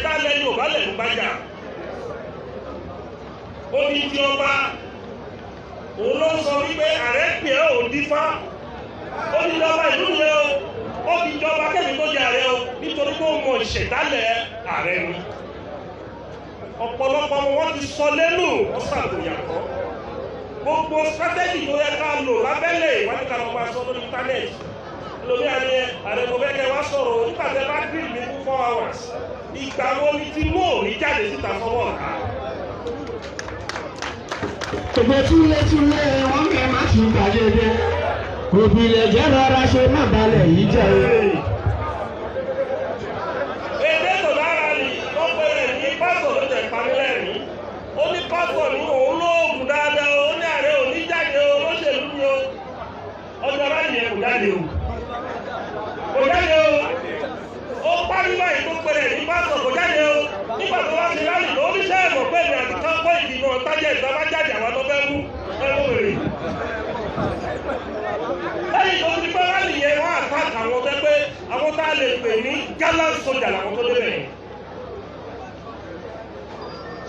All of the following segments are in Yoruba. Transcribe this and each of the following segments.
ìṣẹ̀dálẹ̀ Yorùbá lẹ̀ ló bá jà. Ó ní tí ọba òun ló sọ wípé ààrẹ pè é ò dífá. Ó ní lọ́ba ìlú yẹn o, ó fi jọba kẹ́mi tó jẹ ààrẹ o nítorí pé ó mọ ìṣẹ̀dálẹ̀ ààrẹ ni. Ọ̀pọ̀lọpọ̀ wọn ti sọ lẹ́nu wọ́n ṣàgbéyàwó. Gbogbo strategy tó yẹ ká lò lábẹ́lẹ̀ ìwádìí kan máa sọ lórí íńtánẹ́ẹ̀tì. Lórí ààrẹ mo fẹ́ kẹ́ wá sọ̀rọ̀ nígbà tẹ́ bá grill mi fún 4 hours. Ìgbà wo ni tí mò ń rí jáde síta fọwọ́ ọ̀tá? Ògbó túlétúlé wọn kẹ́ má ti gbàgede. Òbílẹ̀ jẹ́ rọra ṣe má balẹ̀ yìí jẹ́ o. Èdè tó dára ni wọ́n pe rẹ̀ ní pásọ̀ ló jẹ́ ìpanilẹ́rìn. Ó ní pásọ̀ ní òun lóògùn dáadáa o, ó ní ààrẹ òní jáde o, olóṣèlú ni o. Ọjọ́ báyìí yẹn kò jáde o. Kò jáde o. Ó parí báyìí tó pe rẹ̀ ní pásọ̀ kò jáde o. Nígbà tó wá sí láàyè ló ní sẹ́ẹ̀ mọ̀ pé èmi àti kan kọ́ ìdìbò tájẹ̀ ìjọba jáde àwọn lọ́fẹ́ mú ẹ̀rọ rẹ̀. Lẹ́yìn tó ti pẹ́ láàyè yẹn wọ́n àtàkì àwọn ọ̀tẹ́ pé àwọn tá a lè pè ní gallant soldier làwọn tó débẹ̀.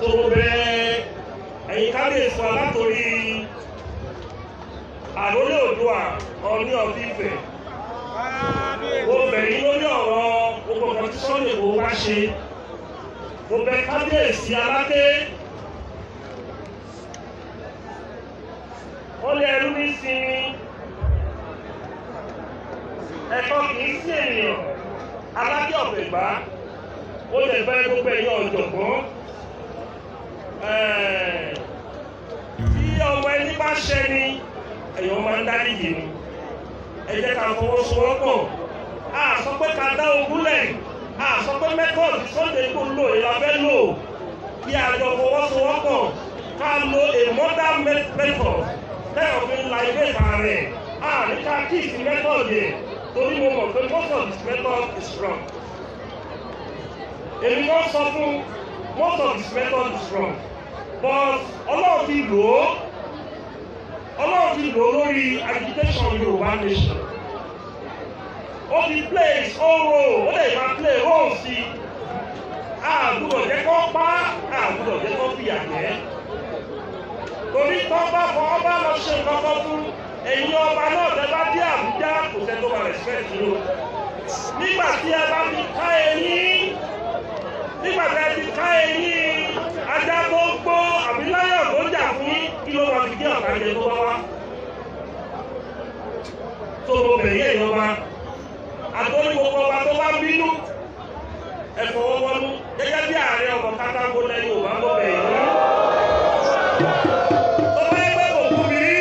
Tó bẹ̀rẹ̀ ẹ̀yìn kábíyèsí wa látòrí àrólé Oòduà Ọọ̀ni of Ifẹ̀. Mo bẹ̀ yín lórí ọ̀rọ̀ gbogbo nǹkan tí Sunday Igboho wá ṣe. Mo bẹ̀ kábíyèsí Aláké. Wọ́n lé ẹrú ní sinmi. Ẹ̀kọ́ kìí sí ènìyàn. Aláké Ọ̀fẹ̀gbá. Ó lè bẹ̀rẹ̀ gbogbo ẹ̀yìn ọ̀jọ̀gbọ́n. Tí ọmọ ẹni bá ṣẹ ni èèyàn máa ń dáríjì ni. Ẹ jẹ́ ká fọwọ́sowọ́pọ̀. A sọ pé ká dá ogun lẹ̀. A sọ pé method Sunday Igboho lò èèyàn abẹ́ lò. Kí a jọ fọwọ́sowọ́pọ̀. Ká lo a modern method. Tẹ́lọ̀ fi ń la ilé ìta rẹ̀. A ní ká kí ìsìn method yẹn. Torí mo mọ̀ pé most of this method is wrong. Èmi kan sọ fún most of this method is wrong. But Ọlọ́run ti lò ó. Ọlọ́run ti lò ó lórí agitation Yorùbá nation. Ó ti play his own role. Ó lè máa play role sí. Àgùdọ̀ jẹ́ kó pa, àgùdọ̀ jẹ́ kó fìyà jẹ. Torí tó bá fọ ọba lọ ṣe nǹkan fún ẹ̀yin ọba náà tẹ́ bá dé Àbújá kò tẹ́ tó bá respect yìí o. Nígbà tí ẹ bá fi ká ẹyin, nígbà tí ẹ fi ká ẹyin ajá tó gbó àbí láyọ̀ tó jà fún kí ló máa fi gé ọ̀tá jẹ tó bá wá. Tó mo bẹ̀yẹ̀ ìjọba, àtọ́rí gbogbo ọba tó bá bínú, ẹ fọwọ́ wọnú gẹ́gẹ́ bí ààrẹ ọkọ̀ kátákó lẹ́yìn Yorùbá mo bẹ̀yẹ̀ yìí. Tó bá yẹ pé kò kú mi rí,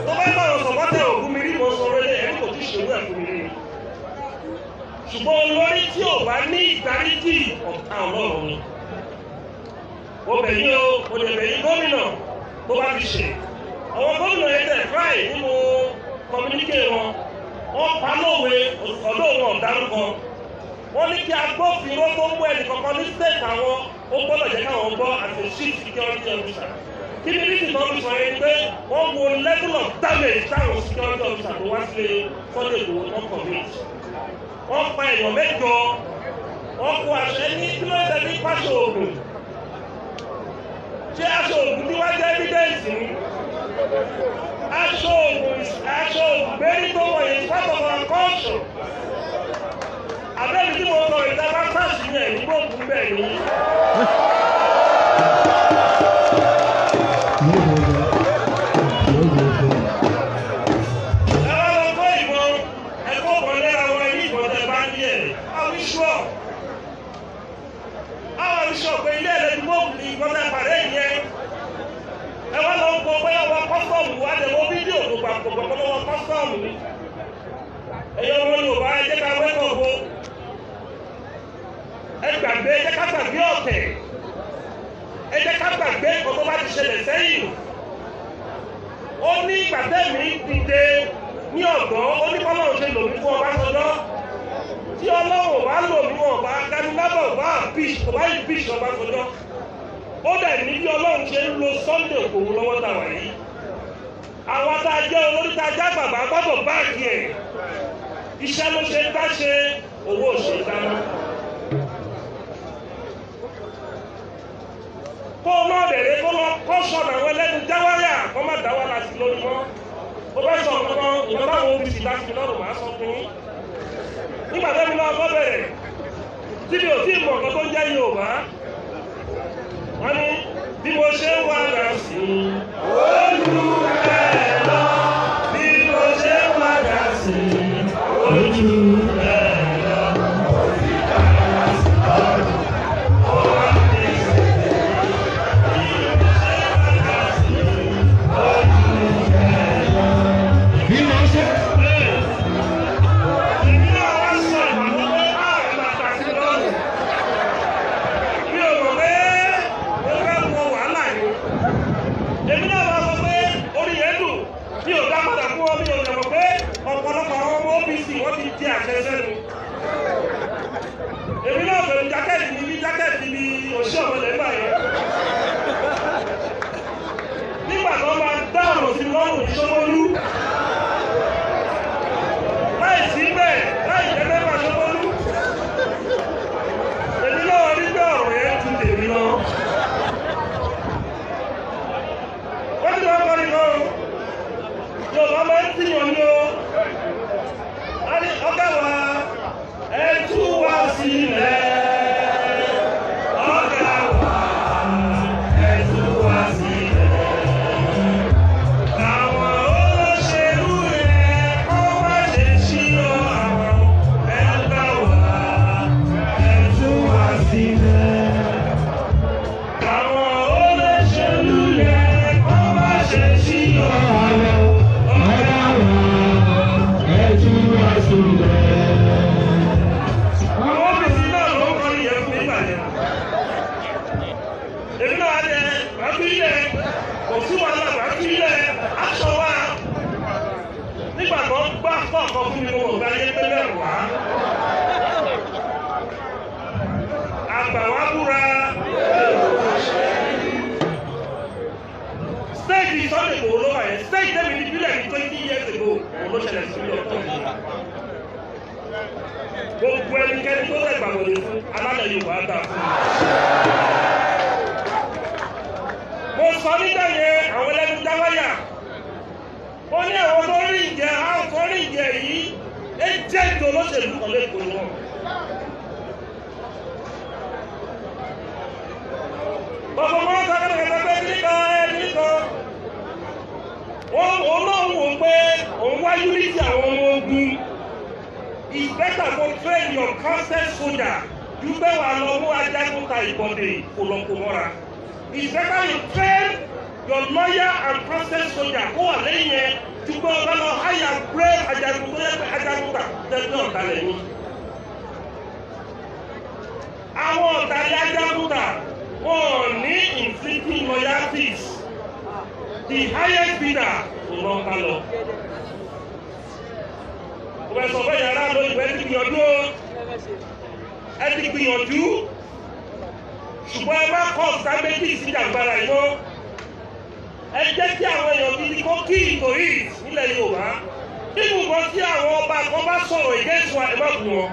tó bá yẹ pé ọ̀rọ̀ sọ̀kọ́tẹ̀ òkú mi rí, mo sọ wẹ́lẹ̀ ẹni kò tí ì ṣòwò ẹ̀kú mi rí. Ṣùgbọ́n olórí tí ò bá ní ìdáríjì ọ̀tá Ọlọ́run ni. Mo bẹ̀ yín o, mo lè bẹ̀ yín gómìnà tó bá ti ṣe. Àwọn gómìnà yẹn tẹ̀ fáì nínú kọmíníkè wọn. Wọ́n pa lówe ọ̀dọ́ wọn dárúkọ. Wọ́n ní kí agbófinró tó mú ẹnì kankan ní state àwọn ó gbọ́dọ̀ jẹ́ káwọn gbọ́ as a chief security officer. Kí ni bí tìtọ́ fi sọ yẹn pé wọ́n wo level of damage táwọn security officer tó wá sílé Sunday Igboho tó commit. Wọ́n pa èèyàn 8. Wọ́n kó aṣọ ní kílódé ní pàṣẹ òògùn. Ṣé aṣọ òògùn tí wá jẹ́ evidence ni? Aṣọ òògùn gbérí tó wọ̀ yìí part of our culture. Àbẹ́ni tí mo sọ ìjọba sáàsì yẹn ní gbòògùn bẹ́ẹ̀ ni. Ẹ wá lọ kó ìbọn, ẹ̀kọ́ ọ̀pọ̀ lẹ́ra wọn ní ìbọn tẹ bá ní ẹ̀. Àwọn iṣọ́ pé ilé ẹ̀lẹ́dìmọ́ọ̀mù ni ìbọn tẹ pàdé yẹn. Ẹ wá lọ kó pé ọwọ́ kọ́sọ̀mù wá lè wọ́n fídíò tó gbà kó gbọ́ lọ́wọ́ kọ́sọ̀mù ni. Ẹ̀yọ́ ọmọ Yorùbá ẹ jẹ́ ká wẹ́kọ̀ bó. Ẹ gbàgbé ẹ jẹ́ ká gbàgbé ọ̀tẹ̀. Ẹ jẹ́ ká gbàgbé nǹkan tó bá ti ṣẹlẹ̀ sẹ́yìn. Ó ní ìgbàdẹ́mì dìde ní ọ̀dọ́, ó ní kọ́lọ́run ṣe lò mí fún Ọbásanjọ́. Tí Ọlọ́run bá lò mí wọn bá Ganilábọ̀ bá impeach Ọbásanjọ́. Ó dẹ̀ ní bí Ọlọ́run ṣe ń lo Sunday Igboho lọ́wọ́ tàwa yìí. Àwọn tá a jẹ́ olórí tá a já bàbá gbọ́dọ̀ báàgì ẹ̀. Iṣẹ́ ló ṣe ń dá ṣe, owó ò ṣe dáná. bẹ̀rẹ̀ kó lọ kọ́ sọ̀rọ̀ àwọn ẹlẹ́nu jáwáyà kó má dá wà láti lórí mọ́. Ó fẹ́ sọ kankan ìjọba àwọn OBC láti lọ́rùn máa sọ fún yín. Nígbà tó mi lọ kọ́ bẹ̀rẹ̀ tí mi ò tí ì mọ̀ nǹkan tó ń jẹ́ Yorùbá. Wọ́n ní bí mo ṣe ń wá dà sí olùfẹ́ lọ. Bí mo ṣe ń wá dà sí olùfẹ́ lọ. Èmi náà bẹ̀rù jákẹ́ẹ̀tì ní òṣì ọ̀mọ̀lẹ́ gbà yẹn. Nígbà tó máa dá ọ̀rọ̀ sí lọ́rùn ní Ṣómólú. Láì sí bẹ́ẹ̀, láì jẹ́ mẹ́fà Ṣómólú. Èmi náà rí pé ọ̀rọ̀ yẹn ti tèmi lọ. Wọ́n ti lọ́kọ́ ní lọ́rùn. Yorùbá máa ń tìyàn ní o. Ọ̀gá wa ẹ tú wa sílẹ̀. Ọ̀gá wa ẹ tú wa sílẹ̀. Àwọn olóṣèlú rẹ̀ kọ́ má ṣe ṣírò àwọn ẹgbẹ́ wa ẹ tú wa sílẹ̀. Àwọn olóṣèlú rẹ̀ kọ́ má ṣe ṣírò àwọn ọ̀gá wa ẹ tú wa sílẹ̀. Nígbà tó ń gbá fọ́ọ̀kan fún mi mo mọ̀ báyé pé bẹ́ẹ̀ wá. Àgbà wá búra. Stéèjì Sunday Igboho ló wà yẹn. Stéèjì tẹ́mi ní bílẹ̀ ní 20 years ago. Òun ló ṣẹlẹ̀ sí ilé ọ̀tọ̀ yìí. Gbogbo ẹnikẹ́ni tó tẹ̀ gbàgbọ́dé fún alálẹ̀ Yorùbá dà fún mi. Mo sọ nígbà yẹn àwọn ẹlẹ́nu jáwáyà. Ó ní àwọn tó rí ìjẹ àwọn tó rí ìjẹ yìí ẹ jẹ́ ìjọ olóṣèlú kan lẹ́kọ̀ọ́ wọn. Bàbá wọn sọ kẹ́kẹ́ pé níkan. Wọ́n náà wò pé òun wá unity àwọn ọmọ ogun. It's better to train your constant soldier. Ju pé wà lọ mú ajagunta ìbọ̀dé kò lọ kò mọ́ra. It's better you train your lawyer and constant soldier kó wà lẹ́yìn yẹn ju pé ọ̀gá lọ háyà brave ajagun tó yẹ pé ajagunta tẹ̀lé ọ̀dàlẹ̀ ni. Àwọn ọ̀dàlẹ̀ ajagunta wọ́n ní inflicting loyalties. The highest bidder kò lọ ká lọ. Sọ fẹ́ yàrá lóyún ẹ ti gbìyànjú o, ẹ ti gbìyànjú, ṣùgbọ́n ẹ má kọ́ ọ̀sá méjì sí ìjàgbára yìí mọ́. Ẹ jẹ́ kí àwọn èèyàn gidi kó kí ìtòrí nílẹ̀ Yorùbá. Nínú nǹkan tí àwọn ọba kan bá sọ̀rọ̀ ìgẹ́sùn ẹ má bù wọn.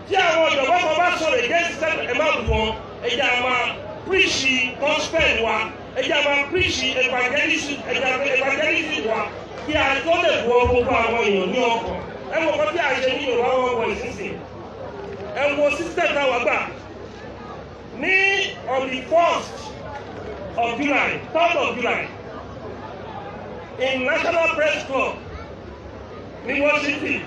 Tí àwọn ọ̀jọ̀gbọ́n kan bá sọ̀rọ̀ ìgẹ́sùn ẹ má bù wọn. Ẹ jẹ́ a máa píríṣì gospel wa, ẹ jẹ́ a máa píríṣì evangelism wa. Kí a tó lè wọ gbogbo àwọn èèyàn ní ọkàn. Ẹ wo kan tí a ṣe ní Yorùbá wọn wọ ìsinsìn. Ẹ wo system náà wà gbà. Ní on the 1st of July, 3rd of July, in National Press Club ní Washington,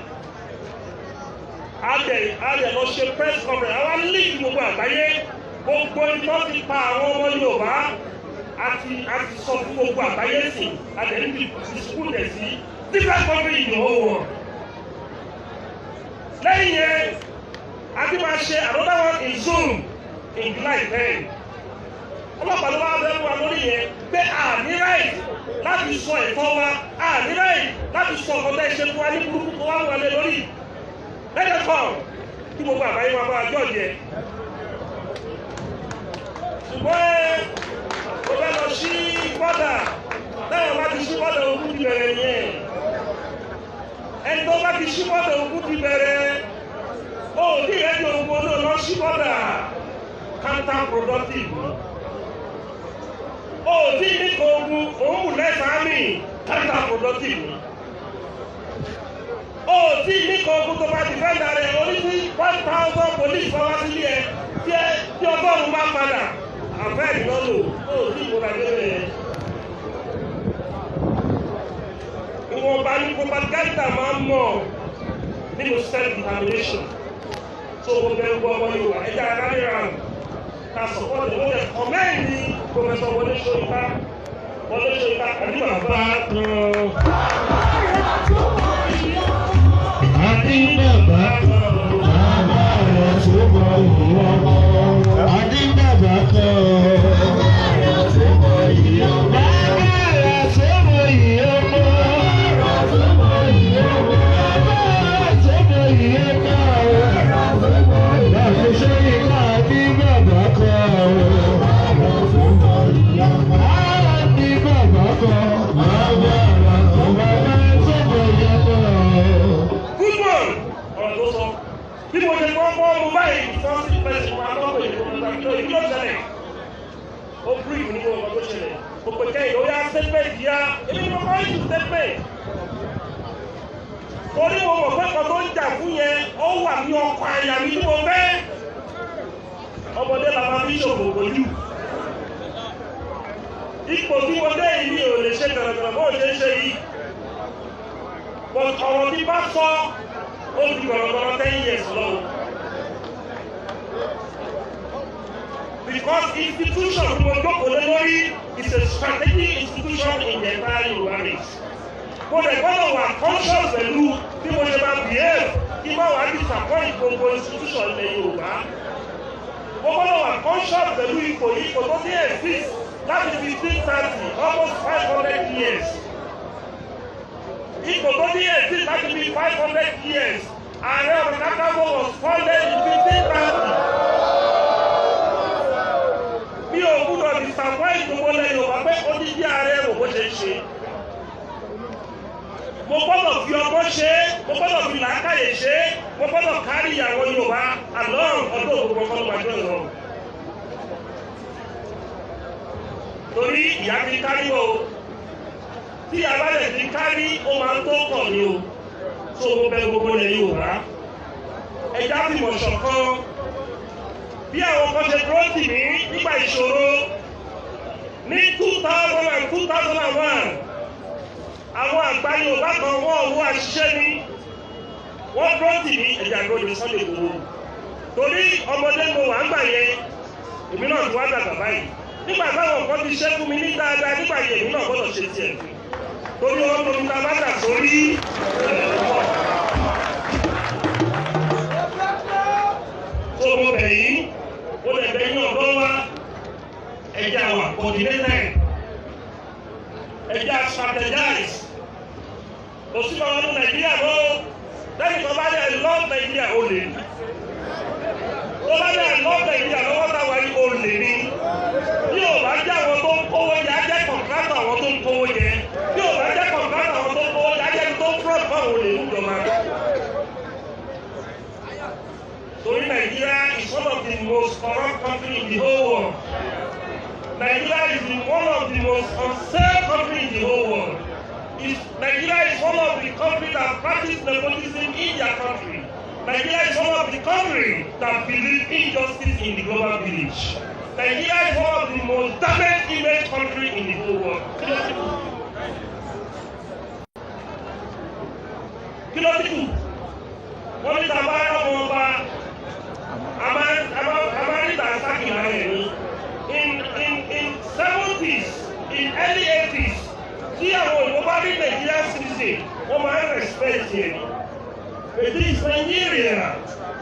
a dẹ̀ lọ ṣe press conference. Àwọn league gbogbo àgbáyé gbogbo ìtọ́ ti pa àwọn ọmọ Yorùbá. Àti sọ fún gbogbo àgbáyé sí àtẹ̀lẹ́bí ìsìnkú tẹ̀ sí different country in the whole world. Lẹ́yìn yẹn, a ti máa ṣe another one in Zoom in July 10. Ọlọ́pàá ló wá bẹ́ẹ̀ wá lórí yẹn pé a ní right láti sọ ẹ̀tọ́ wa, a ní right láti sọ ọ̀gọ́dá ìṣe fún wa ní burúkú tó wá wọlé lórí. Lẹ́yìn kan, kí gbogbo àgbáyé máa bá a jọ́ọ̀jì ẹ̀. Ṣùgbọ́n ó fẹ́ lọ sí bọ́dà táwọn bá ti sí bọ́dà ogun ti bẹ̀rẹ̀ yẹn. Ẹni tó bá ti sí bọ́dà ogun ti bẹ̀rẹ̀ ó ní ẹ̀jẹ̀ ogun náà lọ sí bọ́dà counterproductive. ó tí ní kò ogun òun lẹ́sàn-án mi káńtà productive ni. Ó tí ní kò ogun tó bá ti fẹ́ darẹ̀ oríṣi 1,000 police bá wá sílé ẹ tí ọgọ́rùn-ún bá padà àfẹ́ ìlọ́lò ó tí ìwọ́n bá débẹ̀ yẹn. Ìwọ̀nba ní kò bá gáàtà máa ń mọ̀ nínú self-determination. So mo bẹ̀rù gbọ́ ọmọ Yorùbá ẹja aráàlú ra ká sọ̀pọ̀tì ó lè kọ́mẹ́ẹ̀nì Professor Wọlé Ṣóyínká àbí bàbá kan. Àti bàbá bàbá rẹ̀ tó bọ̀ ìwọ mọ́. Àti bàbá kan bàbá rẹ̀ tó bọ̀ ìwọ mọ́. Bàbá rẹ̀ tó bọ̀ ìwọ mọ́. Bàbá rẹ̀ tó bọ̀ ìwọ mọ́. Bàbá rẹ̀ tó bọ̀ ìwọ mọ́. Bàbá ṣe ìka àti bàbá kan. Bàbá tó bọ̀ ìwọ mọ́. Àti bàbá kan bàbá rẹ̀ tó bọ̀ ìwọ mọ́. Ọ̀rọ̀ tó sọ bí mo ṣe kọ́ mọ́ mo báyìí fọ́ọ̀sì pẹ̀sì máa tọ́ pé ìlú ọ̀sẹ̀lẹ̀ ó bírí ní ọ̀rọ̀ tó ṣẹlẹ̀ ó pè kẹ́yìn ó yá statement yá èmi mo kọ́ ìlú statement torí mo mọ̀ pé kan tó ń jà fún yẹn ó wà ní ọkọ̀ àyà mi tí mo fẹ́ ọmọdé bàbá mi ṣòfò pẹ̀lú ipò tí mo dé yìí mi ò lè ṣe gàràgàrà bó ṣe ń ṣe yìí ọ̀rọ̀ tí bá sọ ó di gọ̀rọ̀gọ̀rọ̀ 10 years long. Because institution tí mo jókòó lé lórí is a strategic institution in the entire Yorùbá race. Mo lè gbọ́dọ̀ wà conscious pẹ̀lú bí mo ṣe máa behave kí má wàá disappoint gbogbo institution ilẹ̀ Yorùbá. Mo gbọ́dọ̀ wà conscious pẹ̀lú ipò tó ti exist láti 1530 almost 500 years. Ipò tó ní èsì láti bí 500 years, Ààrẹ Ọ̀nà Kakanfò was founded in 1530. Mi ò gbúdọ̀ disappoint gbogbo lẹ́yìn Yorùbá pé ó ní bí ààrẹ rò bó ṣe ń ṣe. Mo gbọ́dọ̀ fi ọgbọ́n ṣe é, mo gbọ́dọ̀ fi làákàyè ṣe é, mo gbọ́dọ̀ kárí ìyàwó Yorùbá along ọdún òkùnkùn kan lọ́gbàjọ́ ìrọ̀. Torí ìyá ti kárí o. Tí a bá lè fi kárí ó máa ń tó pọ̀ ní o tó mo bẹ gbogbo ilẹ̀ Yorùbá ẹja fi mọ̀ ṣọ̀kan bí àwọn kan ṣe dúró tì mí nígbà ìṣòro ní 2000 and 2001 àwọn àgbà Yorùbá kan wọ́n owó àṣìṣe ní wọ́n dúró tì mí ẹ̀jẹ̀ àgbọ̀dọ̀ ní Sunday Igboho torí ọmọdé mo wà ń gbà yẹn èmi náà ti wá dàgbà báyìí nígbà táwọn kan ti ṣe fún mi ní dáadáa nígbà yẹn èmi náà gbọ́dọ̀ ṣe tiẹ̀ fún torí wọn tó ń ta bàtà sórí tó mo bẹ̀ yìí ó lè bẹ yín ọ̀dọ́ wa ẹja wà coordinated ẹja strategize òsínà wọn ní Nàìjíríà ló lẹ́yìn tó bá dé love Nàìjíríà ó lè ní tó bá dé love Nàìjíríà lọ́wọ́ táwa yìí ó lè ní bí ò bá jẹ́ àwọn tó ń kówó jẹ á jẹ́ kọ̀ǹtrátọ̀ àwọn tó ń kówó jẹ bí ò bá jẹ́ kọ̀ǹtrátọ̀ àwọn tó ń kówó jẹ á jẹ́ tó ń fraud fáwọn olè ń jọba. Torí Nigeria is one of the most corrupt countries in the whole world. Nigeria is one of the most unsafe countries in the whole world. Nigeria is one of the countries that practice nepotism in their country. Nigeria is one of the countries that believe injustice in the global village. Nigeria is one of the most damaged image countries in the whole world. Kí ló ti kù? Wọ́n ní tàbá ọmọ ọba Amárítà Sákìlá rẹ̀ ní. In 70s, in early 80s, tí àwọn òyìnbó bá rí Nigerian citizen, wọ́n máa ń respect yẹn. It is Nigeria,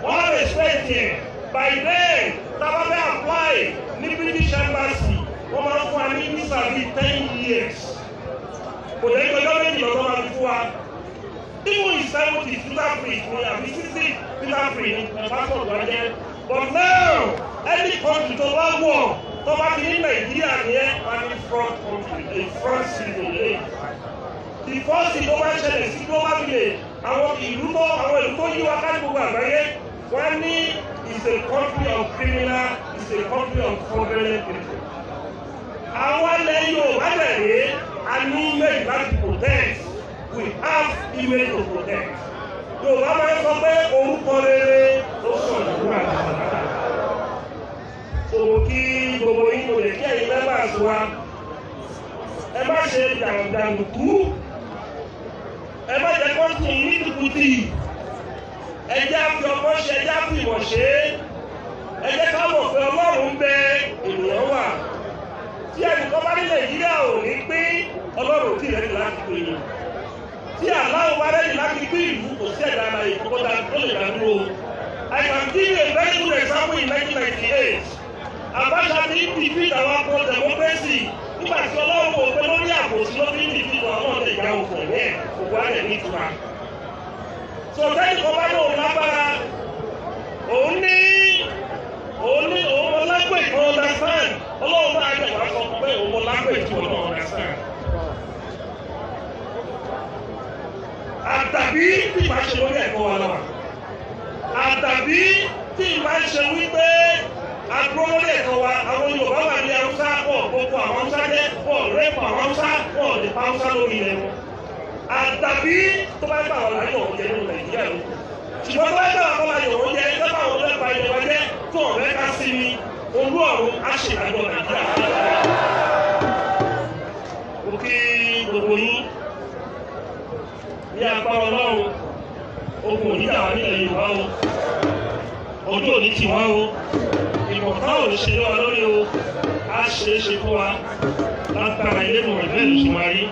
wọ́n respect yẹn. By then, tàbá fẹ́ apply ní British Embassy, wọ́n máa ń fún wa ní visa bíi 10 years. Kò dé ìgbẹ́jọ́ méjì lọ́dọ́ máa fi fún wa. Even in 70s, visa free ni àbí 60s visa free ni passport wa jẹ́. But now, any country tó bá wọ̀ tó bá ti ní Nàìjíríà ní ẹ̀ máa ní front country, a front citizen lè. The first thing tó bá ṣẹlẹ̀ sí global village, àwọn ìlú tó yí wa ká ní gbogbo àgbáyé, wọ́n ní is a country of criminal, is a country of fraudulent people. Àwọn ilẹ̀ Yorùbá tẹ̀lé a ní image láti protect. We have image to protect. Yorùbá máa ń sọ pé orúkọ rere ló sàn ìdúrà àgbàlagbà. Sòwò kí gbogbo yín kò lè kí ẹ̀yin members wa. Ẹ má ṣe dàǹdàǹkú. Ẹ má jẹ́ kó tún ní kùkùtì. Ẹ jẹ́ àfi ọgbọ́n ṣe, ẹ jẹ́ àfi ìmọ̀ ṣe. Ẹ jẹ́ ká mọ̀ pé Ọlọ́run ń bẹ ènìyàn wà. Tí ẹnìkan bá ní Nàìjíríà ò ní pín, Ọlọ́run tí rẹ̀ ní láti pín in. Tí aláwọ̀ bá rẹ̀ ní láti pín ìlú kò sí ẹ̀dá ara ìkọ́kọ́dá tó lè dá dúró. I can give you a very good example in 1998. Abacha ní defeat our pro-democracy. Nígbà tí Ọlọ́run kò pé lórí àbòsí ló fi ń defeat àwọn ọ̀dẹ̀ ìjà òkò yẹn, òkú àlẹ̀ ní ìtura. So tẹ́nìkan bá lóun lágbára, òun ọlágbè kan understand. Ọlọ́run bá àgbẹ̀ wá sọ pé òun ọlágbè tí òun náà understand. Àtàbí tí ìbá ṣe lórí ẹ̀kọ́ wa lọ́wọ́. Àtàbí tí ìbá ṣe wípé agbóhónlé ẹ̀kọ́ wa àwọn Yorùbá wà ní Haúsá pọ̀ gbogbo àwọn Haúsá jẹ́ pọ̀ rẹ́pọ̀ àwọn Haúsá pọ̀ lè pa Haúsá lórí ilẹ̀ wọn. Àtàbí tó bá gbà wọn láyọ̀ ọ̀jẹ̀ nínú Nàìjíríà ló. Ṣùgbọ́n tó bá gbà wọn láyọ̀ ọ̀jẹ̀ ẹgbẹ́ bá wọn lẹ́pa ilẹ̀ wa jẹ́ tó ọ̀rẹ́ ká sí ni olú ọ̀run á ṣèdájọ́ Nàìjíríà. Mo kí gbogbo yín ní apá Ọlọ́run ogun òní dàwà nílẹ̀ Yorùbá o, ọjọ́ òní ti wá o, ìmọ̀ká ò ní ṣe lọ́wọ́ lórí o, á ṣe é ṣe fún wa látara ilé ìmọ̀ ìbẹ́ẹ̀ ló ṣe máa rí.